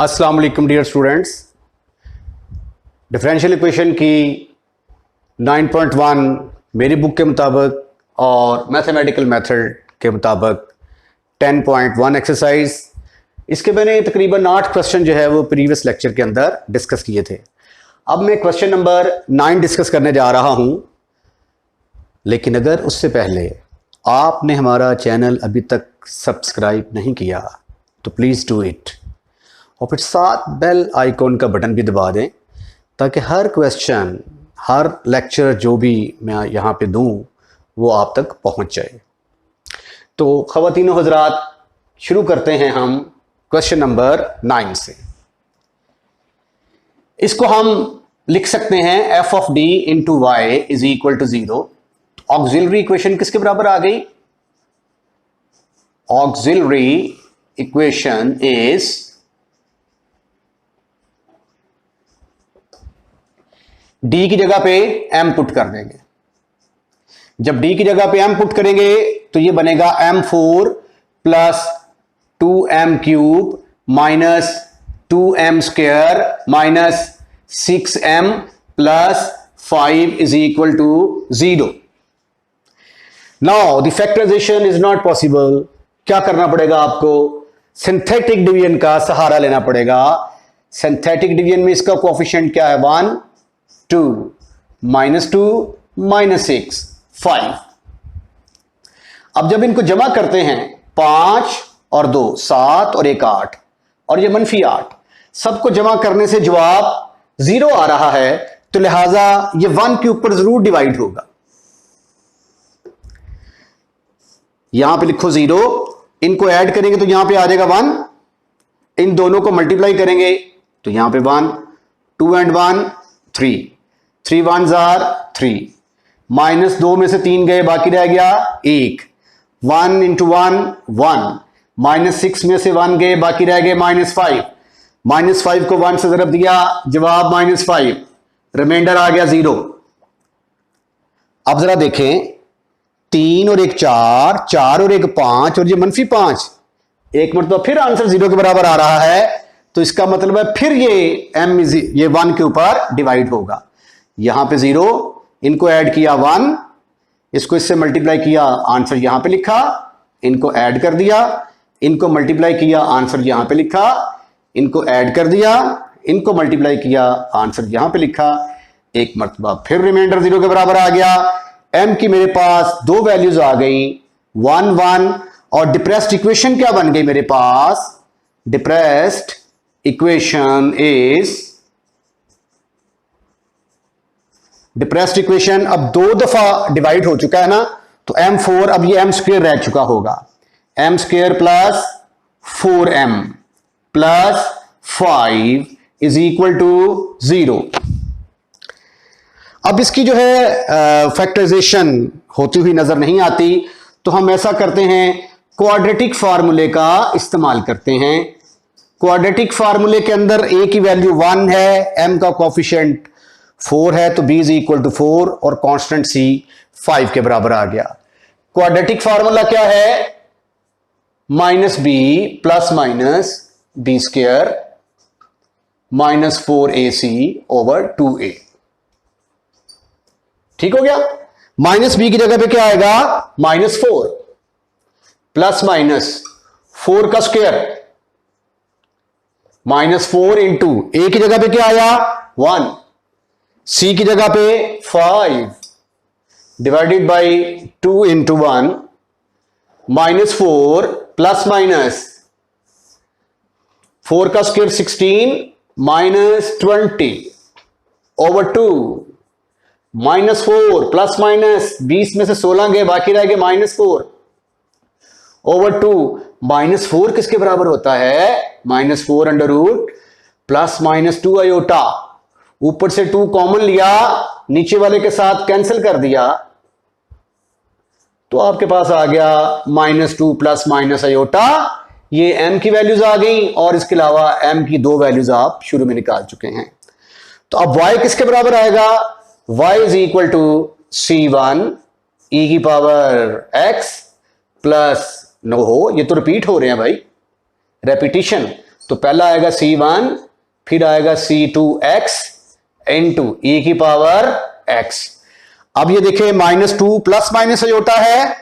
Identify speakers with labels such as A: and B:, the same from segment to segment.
A: अस्सलाम वालेकुम dear students. Differential equation की 9.1 मेरी बुक के मुताबिक और मैथमेटिकल मेथड के मुताबिक 10.1 एक्सरसाइज, इसके मैंने तकरीबन 8 क्वेश्चन जो है वो प्रीवियस लेक्चर के अंदर डिस्कस किए थे। अब मैं क्वेश्चन नंबर 9 डिस्कस करने जा रहा हूं, लेकिन अगर उससे पहले आपने हमारा चैनल अभी तक सब्सक्राइब नहीं किया तो प्लीज़ डू इट, और फिर साथ बेल आइकॉन का बटन भी दबा दें ताकि हर क्वेश्चन, हर लेक्चर जो भी मैं यहाँ पे दूँ वो आप तक पहुँच जाए। तो ख़वातीन व हज़रात, शुरू करते हैं हम क्वेश्चन नंबर 9 से। इसको हम लिख सकते हैं F of D into Y is equal to 0। Auxiliary equation किसके बराबर आ गई? ऑक्सिलरी इक्वेशन इज डी की जगह पे m पुट कर देंगे। जब d की जगह पे m पुट करेंगे तो ये बनेगा m4 plus 2m cube minus 2m square minus 6m plus 5 is equal to 0। Now the factorisation is not possible. क्या करना पड़ेगा आपको? सिंथेटिक डिवीजन का सहारा लेना पड़ेगा। सिंथेटिक डिवीजन में इसका कोएफिशिएंट क्या है? 1 2 -2 -6 5। अब जब इनको जमा करते हैं 5 और 2 7 और 1 8 और ये -8, सबको जमा करने से जवाब 0 आ रहा है, तो लिहाजा ये 1 के ऊपर जरूर डिवाइड होगा। यहां पे लिखो 0, इनको ऐड करेंगे तो यहां पे आ जाएगा 1, इन दोनों को मल्टीप्लाई करेंगे तो यहां पे 1, 2 एंड 1 3, 3 1s are 3, -2 में से 3 गए, बाकी रह गया 1, 1 into 1 1, -6 में से 1 गए, बाकी रह गए -5, -5 को 1 से ज़रब दिया, जवाब -5, रिमाइंडर आ गया 0। अब जरा देखें, 3 और 1 4, 4 और 1 5 और ये -5, एक मरतबा फिर आंसर 0 के बराबर आ रहा है, तो इसका मतलब है फिर ये 1 के ऊपर डिवाइड होगा। यहां पे 0, इनको ऐड किया 1, इसको इससे मल्टीप्लाई किया, आंसर यहां पे लिखा, इनको ऐड कर दिया, इनको मल्टीप्लाई किया, आंसर यहां पे लिखा, इनको ऐड कर दिया, इनको मल्टीप्लाई किया, आंसर यहां पे लिखा, एक मरतबा फिर रिमाइंडर 0 के बराबर आ गया। m की मेरे पास 2 वैल्यूज आ गई, 1 1, और डिप्रेस्ड इक्वेशन क्या बन गई मेरे पास? Depressed equation is, depressed equation अब 2 दफा डिवाइड हो चुका है ना, तो m4 अब ये m स्क्वायर रह चुका होगा, m square plus 4m plus 5 is equal to 0। अब इसकी जो है फैक्टराइजेशन होती हुई नजर नहीं आती, तो हम ऐसा करते हैं, क्वाड्रेटिक फार्मूले का इस्तेमाल करते हैं। क्वाड्रेटिक फार्मूले के अंदर a की वैल्यू 1 है, m का कोएफिशिएंट 4 है, तो b इज इक्वल टू 4 और कांस्टेंट c 5 के बराबर आ गया। क्वाड्रेटिक फार्मूला क्या है? -b plus minus b square -4ac over 2a। ठीक हो गया? -b की जगह पे क्या आएगा? -4 प्लस माइनस 4 का स्क्वायर -4 इंटू a की जगह पे क्या आया? 1, c की जगह पे 5 divided by 2 into 1, -4 plus minus 4 का स्क्वायर 16 -20 ओवर 2, -4 प्लस माइनस 20 में से 16 गए, बाकी रह गए -4 ओवर 2। -4 किसके बराबर होता है? -4 under root plus minus 2 iota, ऊपर से 2 कॉमन लिया, नीचे वाले के साथ कैंसिल कर दिया, तो आपके पास आ गया -2 प्लस माइनस आयोटा। ये m की वैल्यूज आ गई, और इसके अलावा m की 2 वैल्यूज आप शुरू में निकाल चुके हैं। तो अब y किसके बराबर आएगा? y is equal to c1 e की पावर x प्लस, नो हो, ये तो रिपीट हो रहे हैं भाई, रेपिटिशन, तो पहला आएगा C1, फिर आएगा C2x इंटू ई की पावर x। अब ये देखिए -2 प्लस माइनस अयोटा है,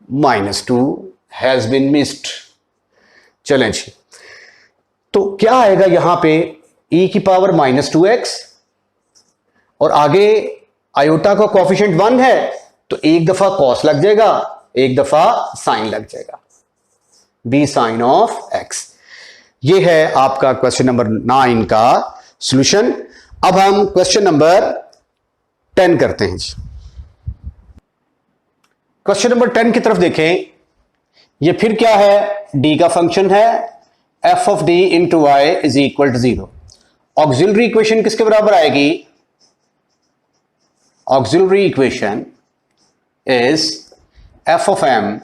A: -2 हैज बीन मिस्ड। चलें जी, तो क्या आएगा यहां पे e की पावर -2x, और आगे आयोटा का कोफिशिएंट 1 है, तो एक दफा कॉस लग जाएगा, एक दफा साइन लग जाएगा, b साइन ऑफ x। ये है आपका क्वेश्चन नंबर 9 का सॉल्यूशन। अब हम क्वेश्चन नंबर 10 करते हैं। क्वेश्चन नंबर 10 की तरफ देखें। ये फिर क्या है, d का फंक्शन है, f of d into Y is equal to 0। Auxiliary equation किसके बराबर आएगी? ऑक्सिलरी equation is f of m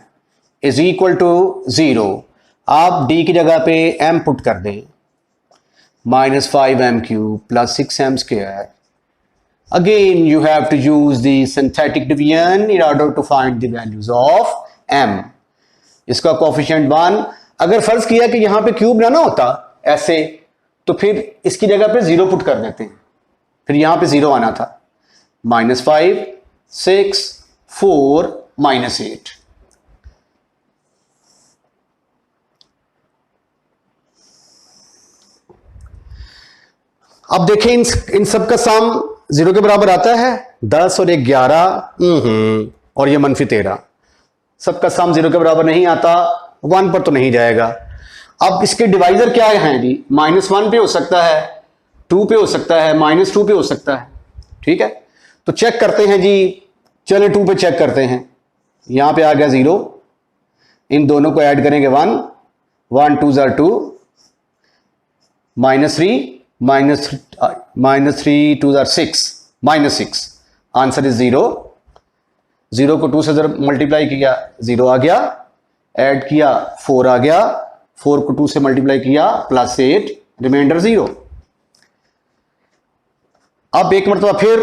A: is equal to 0। आप d की जगह पे m पुट कर दें, -5m³ plus 6m²। Again you have to use the synthetic division in order to find the values of m। इसका कोफिशिएंट 1। अगर फर्ज किया कि यहां पे क्यूब ना होता ऐसे, तो फिर इसकी जगह पे 0 पुट कर देते हैं, फिर यहां पे 0 आना था। -5, 6, 4, -8। अब देखें इन सब का सम 0 के बराबर आता है। 10 और 11 और ये -13, सबका सम 0 के बराबर नहीं आता, 1 पर तो नहीं जाएगा। अब इसके डिवाइजर क्या हैं जी? -1 पे हो सकता है, 2 पे हो सकता है, -2 पे हो सकता है। ठीक है, तो चेक करते हैं जी। चले 2 पे चेक करते हैं। यहां पे आ गया 0, इन दोनों को ऐड करेंगे 1, 1 2 = 2, -3 2 = 6, -6। Answer is 0। 0 को 2 से मल्टीप्लाई किया, 0 आ गया, ऐड किया 4 आ गया, 4 को 2 से मल्टीप्लाई किया +8, रिमाइंडर 0। अब एक मरतबा फिर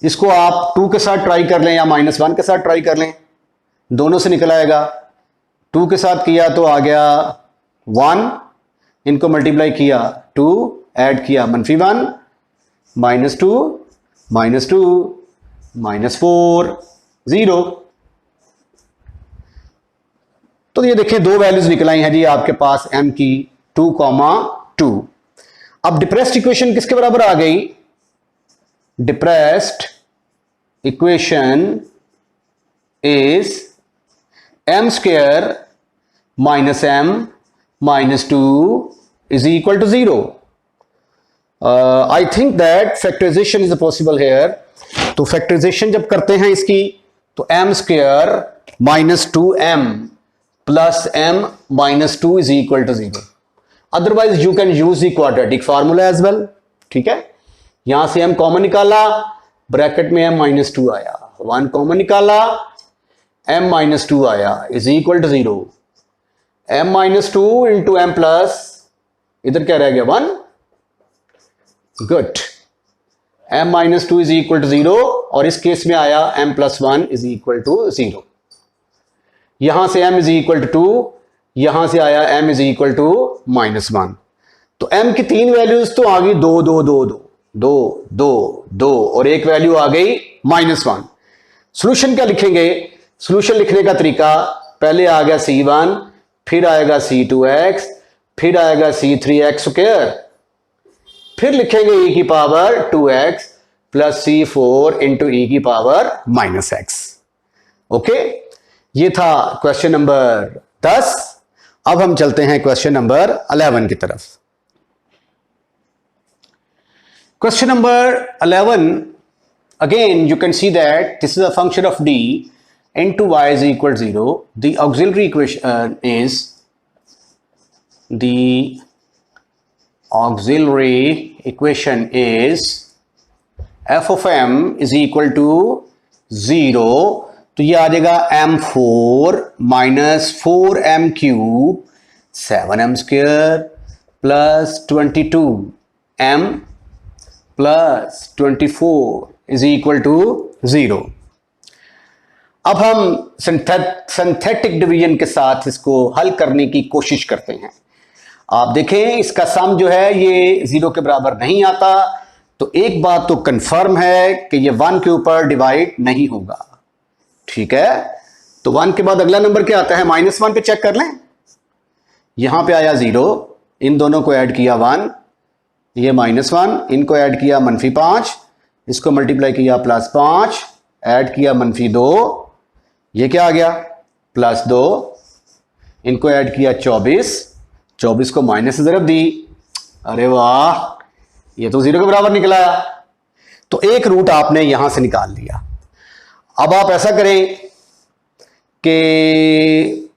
A: इसको आप 2 के साथ ट्राई कर लें या -1 के साथ ट्राई कर लें, दोनों से निकल आएगा। 2 के साथ किया तो आ गया 1, इनको मल्टीप्लाई किया 2, ऐड किया -1, -2, -2, -4, 0। तो ये देखिए 2 वैल्यूज निकल आई हैं जी आपके पास m की, 2,2। अब डिप्रेस्ड इक्वेशन किसके बराबर आ गई? Depressed equation is m² -m -2 is equal to 0. I think that factorization is possible here. तो factorization जब करते हैं इसकी, तो m² -2m plus m -2 is equal to 0. Otherwise you can use the quadratic formula as well. ठीक है, यहां से m कॉमन निकाला, ब्रैकेट में m -2 आया, 1 कॉमन निकाला, m -2 आया, is equal to 0. m -2 into m plus, इधर क्या रह गया 1। Good, m -2 is equal to 0, और इस केस में आया m + 1 इज इक्वल टू 0। यहां से m इज इक्वल टू 2, यहां से आया m इज इक्वल टू -1। तो m की 3 वैल्यूज तो आ गई 2 2 2 2 2 2 2, और एक वैल्यू आ गई -1। सॉल्यूशन क्या लिखेंगे? सॉल्यूशन लिखने का तरीका, पहले आ गया C1, फिर आएगा C2x, फिर आएगा C3x², फिर लिखेंगे e की power 2x plus C4 into e की पावर -x। ओके, ये था क्वेश्चन नंबर 10। अब हम चलते हैं क्वेश्चन नंबर 11 की तरफ। Question number 11, again you can see that this is a function of d into y is equal to 0. The auxiliary equation is, the auxiliary equation is f of m is equal to 0. तो ये आ जाएगा m4 -4m³ 7m² plus 22m plus 24 is equal to 0. अब हम synthetic division के साथ इसको हल करने की कोशिश करते हैं। आप देखें इसका सम जो है ये 0 के बराबर नहीं आता, तो एक बात तो कंफर्म है कि ये 1 के ऊपर डिवाइड नहीं होगा। ठीक है, तो 1 के बाद अगला नंबर क्या आता है, -1 पे चेक कर लें। यहां पे आया 0, इन दोनों को ऐड किया 1, ये -1, इनको ऐड किया -5, इसको मल्टीप्लाई किया +5, ऐड किया -2, ये क्या आ गया +2, इनको ऐड किया 24 को माइनस से ज़रब दी, अरे वाह ये तो 0 के बराबर निकला। तो एक रूट आपने यहां से निकाल लिया। अब आप ऐसा करें कि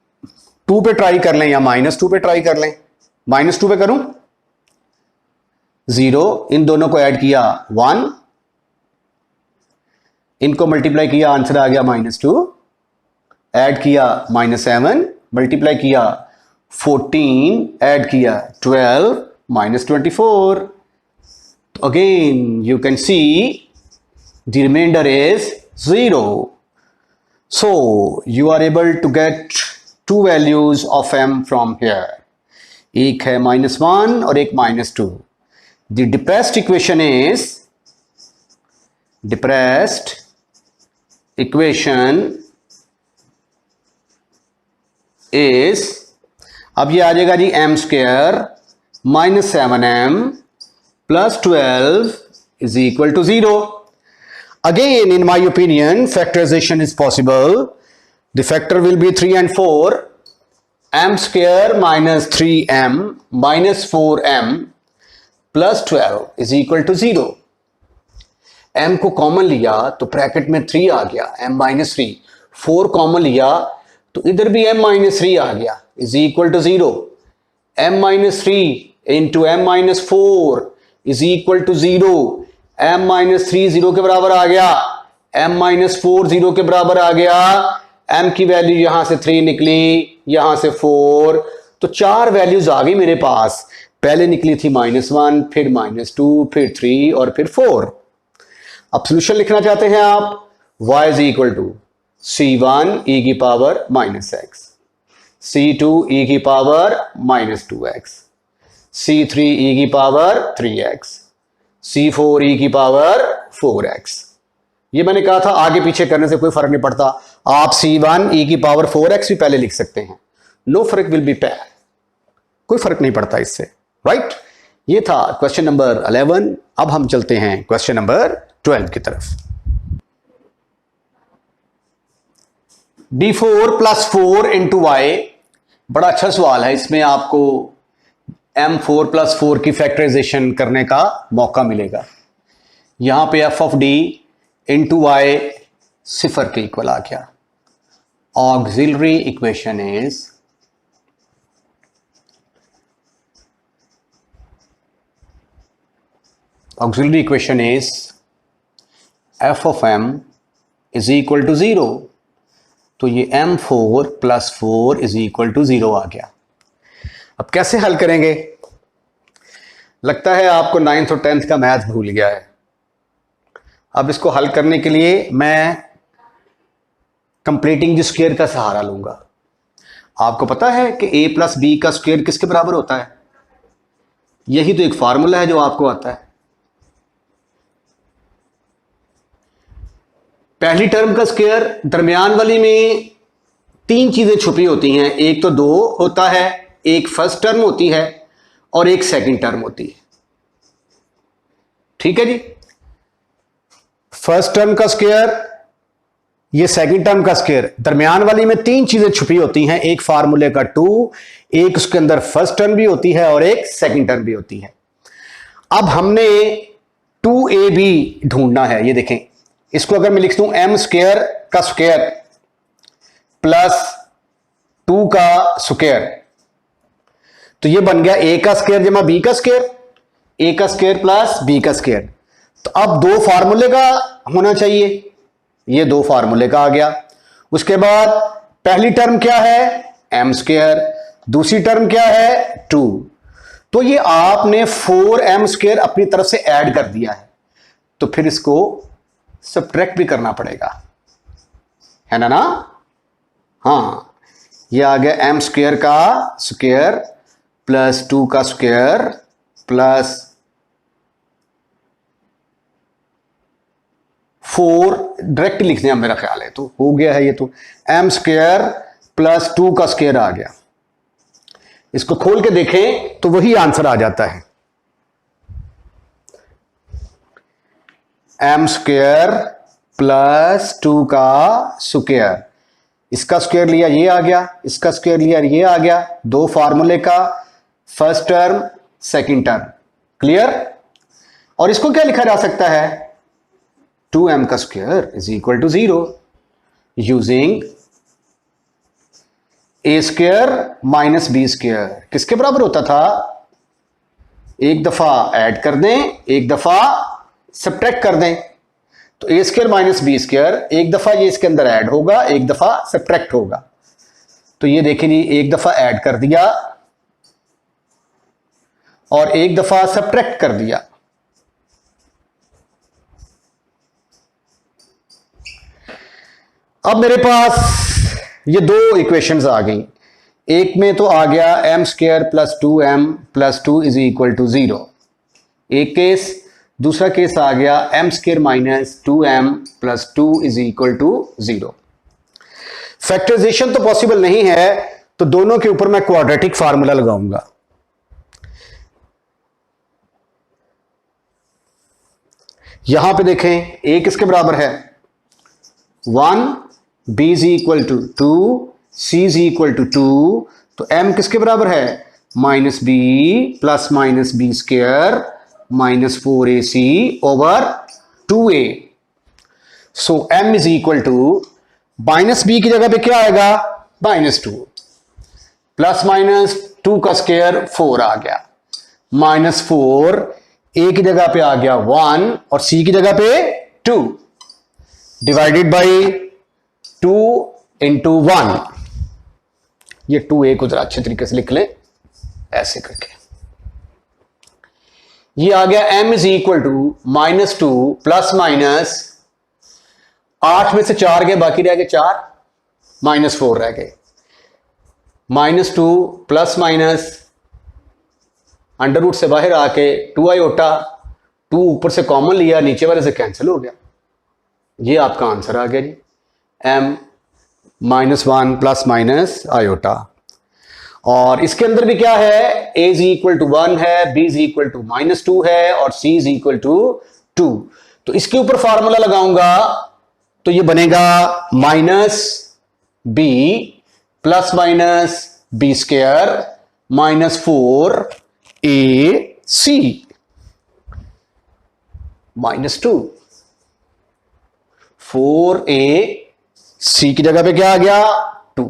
A: 2 पे ट्राई कर लें या -2 पे ट्राई कर लें। -2 पे करूं, 0, इन दोनों को ऐड किया 1, इनको मल्टीप्लाई किया, आंसर आ गया -2, ऐड किया -7, मल्टीप्लाई किया 14, ऐड किया 12, -24. Again you can see the remainder is 0. So you are able to get two values of m from here. एक है -1 और एक -2. The depressed equation is अब ये आ जाएगा जी m² -7m + 12 = 0. Again, in my opinion, factorization is possible. The factor will be 3 and 4. m² - 3m - 4m + 12 = 0. m को common लिया तो ब्रैकेट में 3 आ गया, m - 3. 4 कॉमन लिया तो इधर भी m - 3 आ गया, = 0. m - 3 into m - 4 = 0. m - 3 0 के बराबर आ गया, m - 4 0 के बराबर आ गया, m की वैल्यू यहां से 3 निकली, यहां से 4, तो 4 वैल्यूज आ गई मेरे पास। पहले निकली थी -1, फिर -2, फिर 3 और फिर 4। अब सोल्यूशन लिखना चाहते हैं आप, y = c1 e⁻ -x, c2 e⁻ -2x, c3 e⁻3x, c4 e⁻4x। ये मैंने कहा था आगे पीछे करने से कोई फर्क नहीं पड़ता, आप c1 e⁻4x भी पहले लिख सकते हैं, नो फर्क विल बी पैर, कोई फर्क नहीं पड़ता इससे, राइट। ये था क्वेश्चन नंबर 11। अब हम चलते हैं क्वेश्चन नंबर 12 की तरफ। d4 + 4 × y, बड़ा अच्छा सवाल है। इसमें आपको m4 + 4 की फैक्टराइजेशन करने का मौका मिलेगा। यहां पे f(d) × y 0 के इक्वल आ गया। Auxiliary equation is f of m = 0, तो ये m4 + 4 = 0 आ गया। अब कैसे हल करेंगे? लगता है आपको 9th और 10th का मैथ भूल गया है। अब इसको हल करने के लिए मैं कंप्लीटिंग द स्क्वायर का सहारा लूंगा। आपको पता है कि a + b का स्क्वायर किसके बराबर होता है? यही तो एक फार्मूला है जो आपको आता है। पहली टर्म का स्क्वायर, दरमियान वाली में 3 चीजें छुपी होती हैं। एक तो 2 होता है, एक फर्स्ट टर्म होती है और एक सेकंड टर्म होती है। ठीक है जी, फर्स्ट टर्म का स्क्वायर, ये सेकंड टर्म का स्क्वायर, दरमियान वाली में 3 चीजें छुपी होती हैं। एक फार्मूले का 2, एक उसके अंदर फर्स्ट टर्म भी होती है और एक सेकंड टर्म भी होती है। अब हमने 2ab ढूंढना है। ये देखें, इसको अगर मैं लिख दूं m² का स्क्वायर + 2 का स्क्वायर, तो ये बन गया a का स्क्वायर जमा b का स्क्वायर, a का स्क्वायर + b का स्क्वायर। तो अब 2 फार्मूले का होना चाहिए, ये 2 फार्मूले का आ गया। उसके बाद पहली टर्म क्या है? m², दूसरी टर्म क्या है? 2। तो ये आपने 4m² अपनी तरफ से ऐड कर दिया है, तो फिर इसको सब्ट्रैक्ट भी करना पड़ेगा। है ना हाँ, ये आ गया एम स्क्वायर का स्क्वायर प्लस 2 का स्क्वायर प्लस 4, डायरेक्ट लिखने मेरा ख्याल है, तो हो गया है ये, तो एम स्क्वायर प्लस 2 का स्क्वायर आ गया। इसको खोल के देखें तो वही आंसर आ जाता है, एम स्क्वायर प्लस 2 का स्क्वायर, इसका स्क्वायर लिया ये आ गया, इसका स्क्वायर लिया ये आ गया, दो फार्मूले का first term second term, clear. और इसको क्या लिखा जा सकता है, 2m का square is equal to 0 using A square minus B square, किसके बराबर होता था, एक दफा ऐड कर दें एक दफा सब्ट्रैक्ट कर दें, तो ए स्क्वायर माइनस बी स्क्वायर एक दफा ये इसके अंदर ऐड होगा एक दफा सब्ट्रैक्ट होगा, तो ये देखें जी एक दफा ऐड कर दिया और एक दफा सब्ट्रैक्ट कर दिया। अब मेरे पास ये दो इक्वेशंस आ गई, एक में तो आ गया M square plus 2m plus 2 is equal to 0, एक केस, दूसरा केस आ गया M square minus 2m plus 2 is equal to 0। Factorisation तो पॉसिबल नहीं है, तो दोनों के ऊपर मैं क्वाड्रेटिक फार्मूला लगाऊंगा। यहां पे देखें a किसके बराबर है 1, b is equal to 2, c is equal to 2, तो m किसके बराबर है minus B plus minus B square minus 4ac over 2a। So m is equal to minus B की जगह पे क्या आएगा -2 प्लस माइनस 2 का स्क्वायर 4 आ गया, -4 a की जगह पे आ गया 1 और c की जगह पे 2 डिवाइडेड बाई 2 इंटू 1, ये 2a को जरा अच्छे तरीके से लिख लें ऐसे करके, ये आ गया m is equal to -2 plus minus 8 में से 4 गए बाकी रह गए 4, -4 रह गए, -2 प्लस माइनस अंडर रूट से बाहर आके 2 आयोटा, 2 ऊपर से कॉमन लिया नीचे वाले से कैंसिल हो गया, ये आपका आंसर आ गया जी m -1 प्लस माइनस आयोटा। और इसके अंदर भी क्या है, a इज इक्वल टू 1 है, b इज इक्वल टू -2 है और c इज इक्वल टू 2, तो इसके ऊपर फार्मूला लगाऊंगा तो ये बनेगा -b plus minus B square -4ac -2, 4ac की जगह पे क्या आ गया 2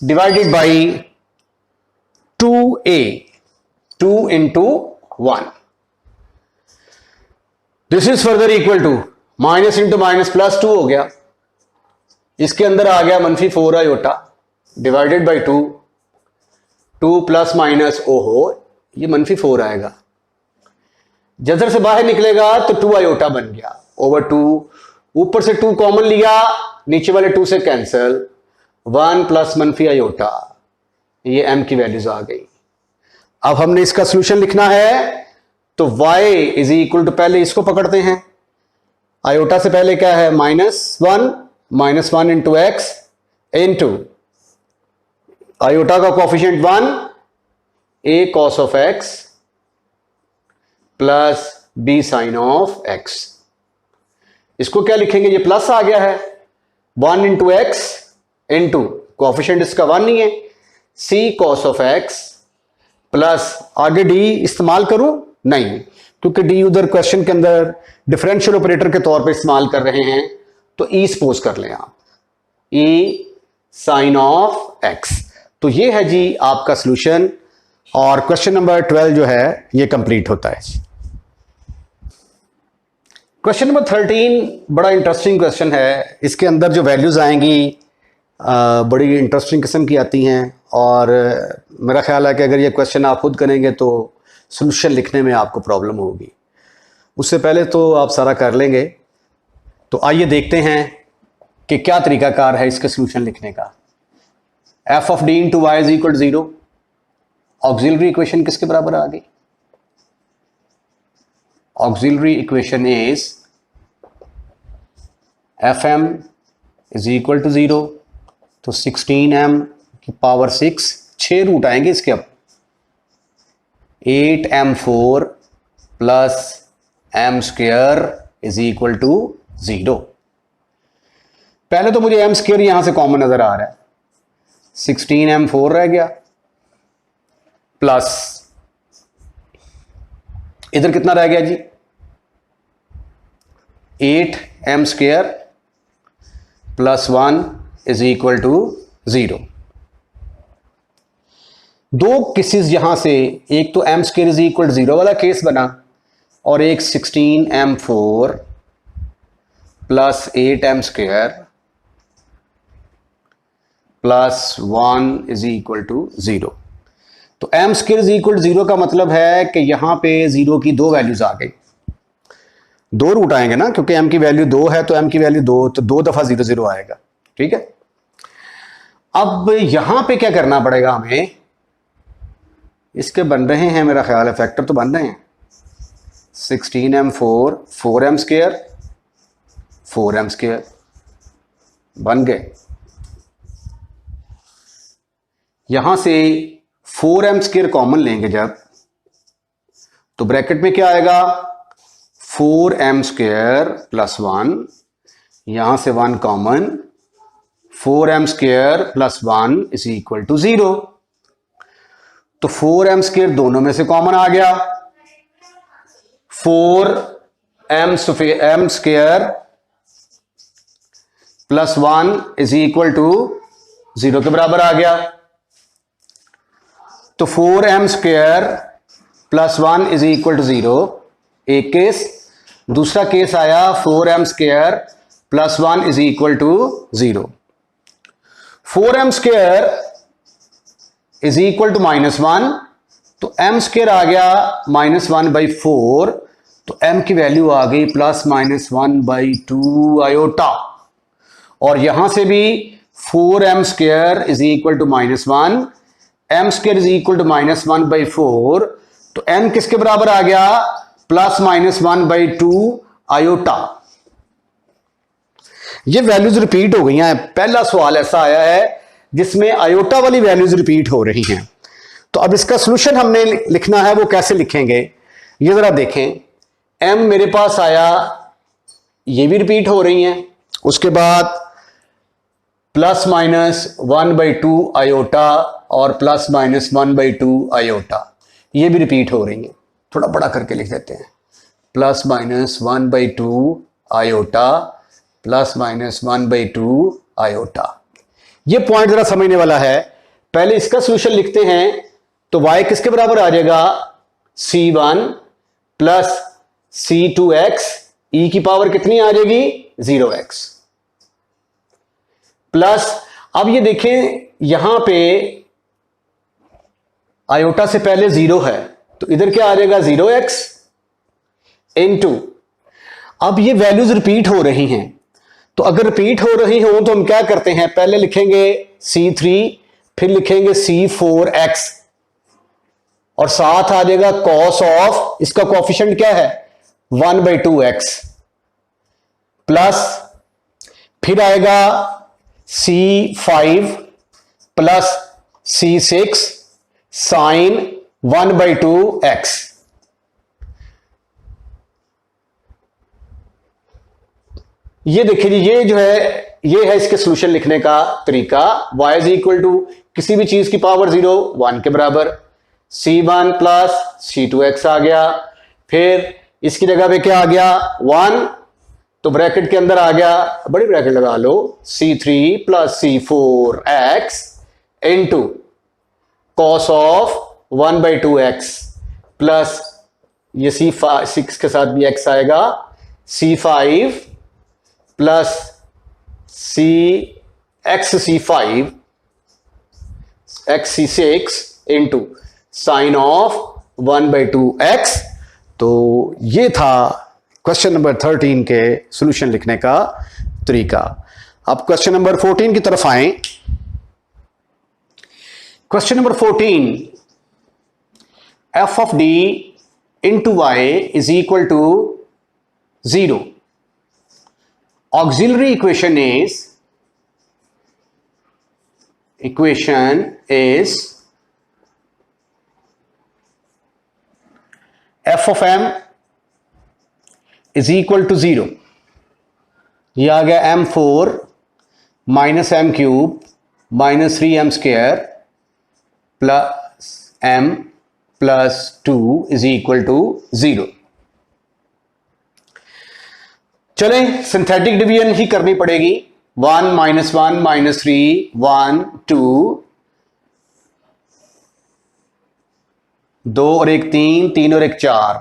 A: divided by 2a, 2 into 1, this is further equal to minus into minus plus 2 हो गया, इसके अंदर आ गया -4 iota divided by 2, 2 plus minus ओहो ये -4 आएगा, जजर से बाहर निकलेगा तो 2 आयोटा बन गया ओवर 2, ऊपर से 2 कॉमन लिया नीचे वाले 2 से कैंसिल, 1 प्लस -, ये m की वैल्यूज आ गई। अब हमने इसका सोल्यूशन लिखना है तो y इज इक्वल टू, पहले इसको पकड़ते हैं, आयोटा से पहले क्या है -1 इंटू एक्स इंटू आयोटा का coefficient 1 a cos of x plus b sine of x, इसको क्या लिखेंगे, ये प्लस आ गया है 1 इंटू एक्स इंटू कोफिशिएंट इसका 1 नहीं है c cos of x plus आगे d इस्तेमाल करूं नहीं, क्योंकि d उधर क्वेश्चन के अंदर डिफरेंशियल ऑपरेटर के तौर पे इस्तेमाल कर रहे हैं, तो e सपोज कर लें आप, e साइन ऑफ x, तो ये है जी आपका सॉल्यूशन। और क्वेश्चन नंबर 12 जो है ये कंप्लीट होता है। क्वेश्चन नंबर 13 बड़ा इंटरेस्टिंग क्वेश्चन है, इसके अंदर जो वैल्यूज आएंगी बड़ी इंटरेस्टिंग किस्म की आती हैं, और मेरा ख्याल है कि अगर ये क्वेश्चन आप खुद करेंगे तो सॉल्यूशन लिखने में आपको प्रॉब्लम होगी, उससे पहले तो आप सारा कर लेंगे। तो आइए देखते हैं कि क्या तरीकाकार है इसके सोल्यूशन लिखने का। F of D into Y is equal to 0, auxiliary equation किसके बराबर आ गई? Auxiliary equation is F M is equal to 0, तो 16m की पावर 6, 6 रूट आएंगे इसके। अब 8m4 plus m square is equal to 0। पहले तो मुझे m स्क्वायर यहां से कॉमन नजर आ रहा है, 16m4 रह गया, प्लस इधर कितना रह गया जी? 8m square plus 1 is equal to 0। दो केसेस यहां से, एक तो m square is equal to 0 वाला केस बना, और एक 16m4 plus 8m square plus 1 is equal to 0। तो m square is equal to 0 का मतलब है कि यहां पे 0 की दो वैल्यूज आ गई, दो रूट आएंगे ना, क्योंकि m की वैल्यू 2 है तो m की वैल्यू 2, तो 2 दफा 0 0 आएगा। ठीक है, अब यहां पे क्या करना पड़ेगा हमें? इसके बन रहे हैं, मेरा ख्याल है फैक्टर तो बन रहे हैं, 16m4 4m square 4m square बन गए। यहां से 4m स्क्वायर कॉमन लेंगे जब, तो ब्रैकेट में क्या आएगा? 4m स्क्वायर प्लस 1, यहां से 1 common, 4m square plus 1 is equal to 0। तो 4m स्क्वायर दोनों में से कॉमन आ गया, 4m square plus 1 is equal to 0 के बराबर आ गया। तो 4m square plus 1 is equal to 0, एक केस। दूसरा केस आया 4m square plus 1 is equal to 0। 4m square is equal to -1, तो m स्क्वायर आ गया -1/4, तो m की वैल्यू आ गई +-1/2 आयोटा। और यहां से भी 4m square is equal to -1, m square is equal to -1/4, तो m किसके बराबर आ गया? +-1/2 आयोटा। ये वैल्यूज रिपीट हो गई हैं। पहला सवाल ऐसा आया है जिसमें आयोटा वाली वैल्यूज रिपीट हो रही हैं, तो अब इसका सॉल्यूशन हमने लिखना है, वो कैसे लिखेंगे ये जरा देखें। m मेरे पास आया, ये भी रिपीट हो रही हैं, उसके बाद +-1/2 आयोटा और +-1/2 आयोटा, ये भी रिपीट हो रही हैं। थोड़ा बड़ा करके लिख देते हैं, +-1/2 आयोटा +-1/2 आयोटा। ये पॉइंट जरा समझने वाला है। पहले इसका सॉल्यूशन लिखते हैं, तो y किसके बराबर आ जाएगा? c1 प्लस c2x, e की पावर कितनी आ जाएगी? 0x प्लस, अब ये देखें यहां पे आयोटा से पहले 0 है, तो इधर क्या आ जाएगा? 0x इनटू, अब ये वैल्यूज रिपीट हो रही हैं, तो अगर रिपीट हो रही हो तो हम क्या करते हैं? पहले लिखेंगे c3, फिर लिखेंगे c4x, और साथ आ जाएगा cos ऑफ, इसका कोएफिशिएंट क्या है? 1/2x, प्लस फिर आएगा c5 plus c6 sign 1/2x। ये देखिए जी, ये जो है, ये है इसके सॉल्यूशन लिखने का तरीका। y इज इक्वल टू किसी भी चीज की पावर 0 1 के बराबर, c1 प्लस c2x आ गया, फिर इसकी जगह पे क्या आ गया? 1, तो ब्रैकेट के अंदर आ गया, बड़ी ब्रैकेट लगा लो, c3 plus c4x into cos of 1/2x, plus ये c6 के साथ भी x आएगा, c5 plus xc5 xc6 into sine of 1/2x। तो ये था क्वेश्चन नंबर 13 के सॉल्यूशन लिखने का तरीका। अब क्वेश्चन नंबर 14 की तरफ आए। Question number 14, F of D into Y is equal to 0. Auxiliary equation is f of m is equal to 0. ये आ गया m4 minus M cube minus 3m square plus m plus 2 is equal to 0. चलें, synthetic division ही करनी पड़ेगी। 1 minus 1 minus 3 1 2 2 और एक 3 3 और एक 4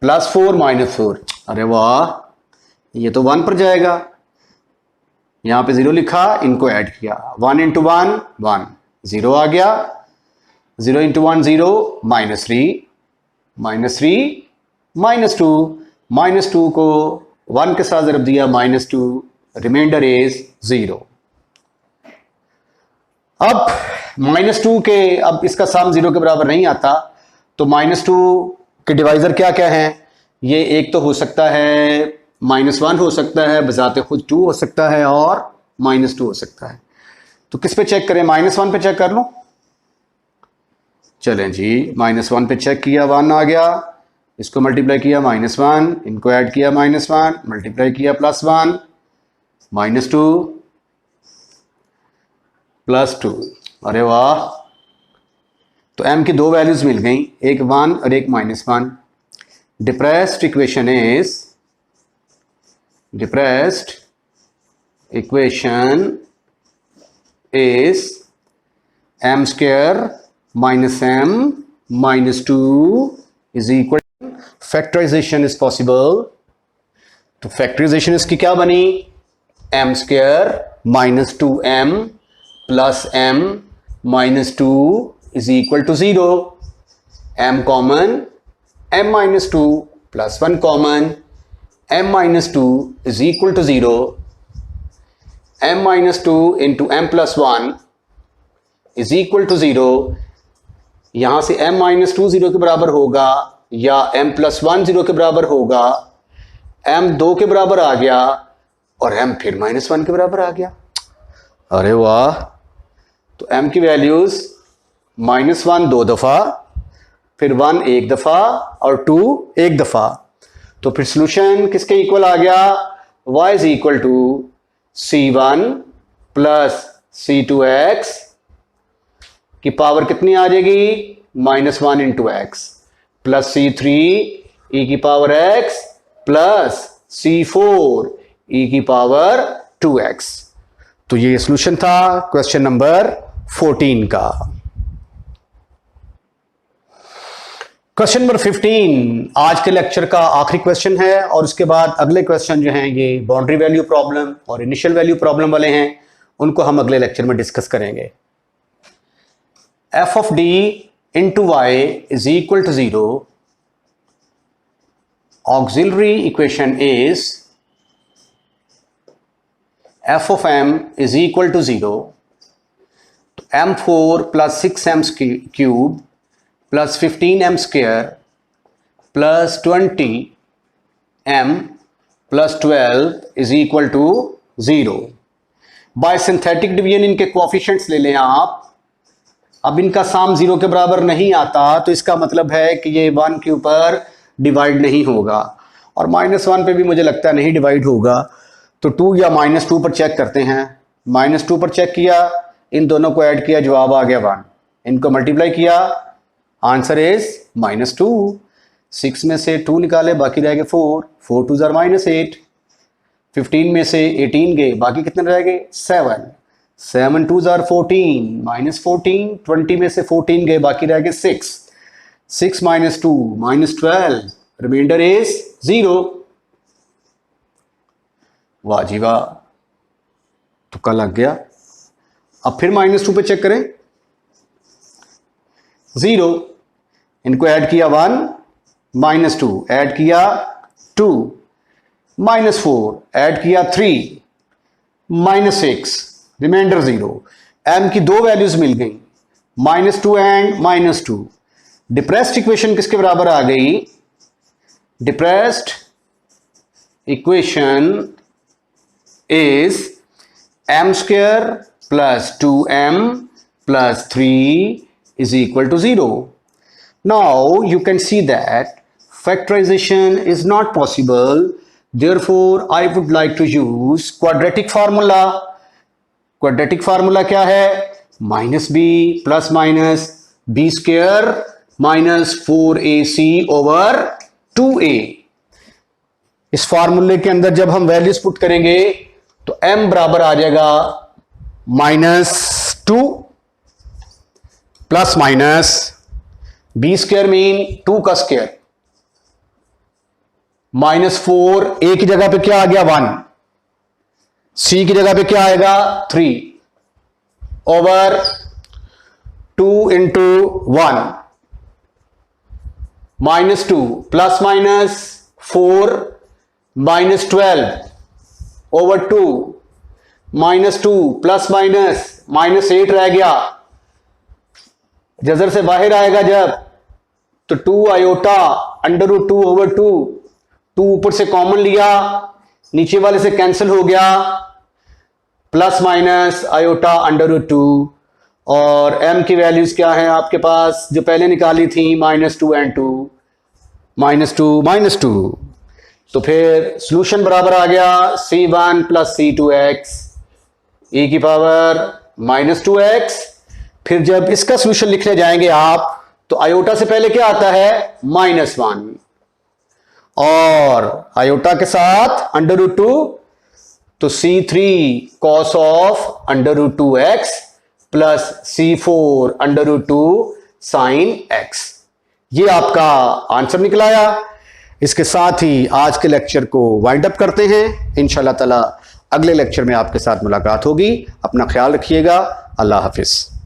A: प्लस 4 माइनस 4। अरे वाह, ये तो 1 पर जाएगा। यहां पे 0 लिखा, इनको ऐड किया। 1 इंटू 1 1, 0 आ गया। 0 into 1 0, minus 3 minus 3 minus 2, minus 2 को 1 के साथ ज़रब दिया, माइनस 2, रिमाइंडर इज 0। अब माइनस 2 के, अब इसका सम 0 के बराबर नहीं आता, तो माइनस 2 के डिवाइजर क्या क्या है? ये एक तो हो सकता है माइनस 1 हो सकता है, बजाते खुद 2 हो सकता है, और माइनस 2 हो सकता है। तो किस पे चेक करें? माइनस 1 पे चेक कर लो। चलें जी, माइनस 1 पे चेक किया, 1 आ गया। इसको मल्टीप्लाई किया माइनस 1, इनको ऐड किया माइनस 1, मल्टीप्लाई किया प्लस 1, माइनस 2 प्लस 2। अरे वाह, तो m की 2 वैल्यूज मिल गई, एक 1 और एक minus 1। Depressed equation is m square minus m minus 2 is equal, factorisation is possible. तो फैक्टराइजेशन इसकी क्या बनी? m square minus 2m plus m minus 2 is equal to 0। m common, m minus 2 plus 1 common, m minus 2 is equal to 0। m minus 2 into m plus 1 is equal to 0। यहां से m minus 2 0 के बराबर होगा, या m plus 1 0 के बराबर होगा। m 2 के बराबर आ गया, और m फिर माइनस 1 के बराबर आ गया। अरे वाह, तो m की वैल्यूज माइनस 1 2 दफा, फिर 1 एक दफा, और 2 एक दफा। तो फिर सोल्यूशन किसके इक्वल आ गया? y is equal to c1 plus c2x की पावर कितनी आ जाएगी? Minus 1 into x, plus c3 e की power x plus c4 e की पावर 2x। तो ये सॉल्यूशन था क्वेश्चन नंबर 14 का। क्वेश्चन नंबर 15 आज के लेक्चर का आखिरी क्वेश्चन है, और उसके बाद अगले क्वेश्चन जो हैं ये बाउंड्री वैल्यू प्रॉब्लम और इनिशियल वैल्यू प्रॉब्लम वाले हैं, उनको हम अगले लेक्चर में डिस्कस करेंगे। f of d into y is equal to 0. Auxiliary equation is f of m is equal to 0. m4 plus 6m cube plus 15m square plus 20m plus 12 is equal to 0. By synthetic division इनके coefficients ले लें आप। अब इनका साम 0 के बराबर नहीं आता, तो इसका मतलब है कि ये 1 के ऊपर डिवाइड नहीं होगा, और माइनस 1 पे भी मुझे लगता है नहीं डिवाइड होगा। तो 2 या माइनस 2 पर चेक करते हैं। माइनस 2 पर चेक किया, इन दोनों को ऐड किया, जवाब आ गया 1। इनको मल्टीप्लाई किया, आंसर इज माइनस 2। 6 में से 2 निकाले, बाकी रह गए 4, 4 2 जार माइनस 8। 15 में से 18 गए, बाकी कितने रह गए? 7, 7 2 जार 14 माइनस 14। 20 में से 14 गए, बाकी रह गए 6, 6 माइनस 2 माइनस 12, रिमाइंडर इज 0। वाह जी वाह, तुक्का लग गया। अब फिर माइनस 2 पे चेक करें, 0, इनको ऐड किया 1, माइनस 2 ऐड किया 2, माइनस 4 ऐड किया 3, -6, रिमाइंडर 0। m की दो वैल्यूज मिल गई, -2 एंड -2। डिप्रेस्ड इक्वेशन किसके बराबर आ गई? Depressed equation is m² + 2m + 3 is equal to 0. Now you can see that factorization is not possible. Therefore, I would like to use quadratic formula. Quadratic formula क्या है? -b + -b² -4ac / 2a। इस फॉर्मूले के अंदर जब हम values put करेंगे तो m बराबर आ जाएगा -2 + b² मीन 2 का स्क्वायर, -4, a की जगह पे क्या आ गया 1, c की जगह पे क्या आएगा 3 ओवर 2 × 1 -2 ± 4 -12 ओवर 2 -2 ± -8 रह गया। जजर से बाहर आएगा जब तो 2 आयोटा √2 ओवर 2, 2 ऊपर से कॉमन लिया, नीचे वाले से कैंसिल हो गया, ± आयोटा √2। और m की वैल्यूज क्या है आपके पास जो पहले निकाली थी? -2 एंड 2, -2 तो फिर सॉल्यूशन बराबर आ गया c1 + c2x e की पावर -2x। फिर जब इसका सॉल्यूशन लिखने जाएंगे आप तो आयोटा से पहले क्या आता है? -1 और आयोटा के साथ √2 तो c3 cos √2x + c4 √2 sin x। ये आपका आंसर निकल आया। इसके साथ ही आज के लेक्चर को वाइंड अप करते हैं। इंशाल्लाह ताला अगले लेक्चर में आपके साथ मुलाकात होगी। अपना ख्याल रखिएगा। अल्लाह हाफिज।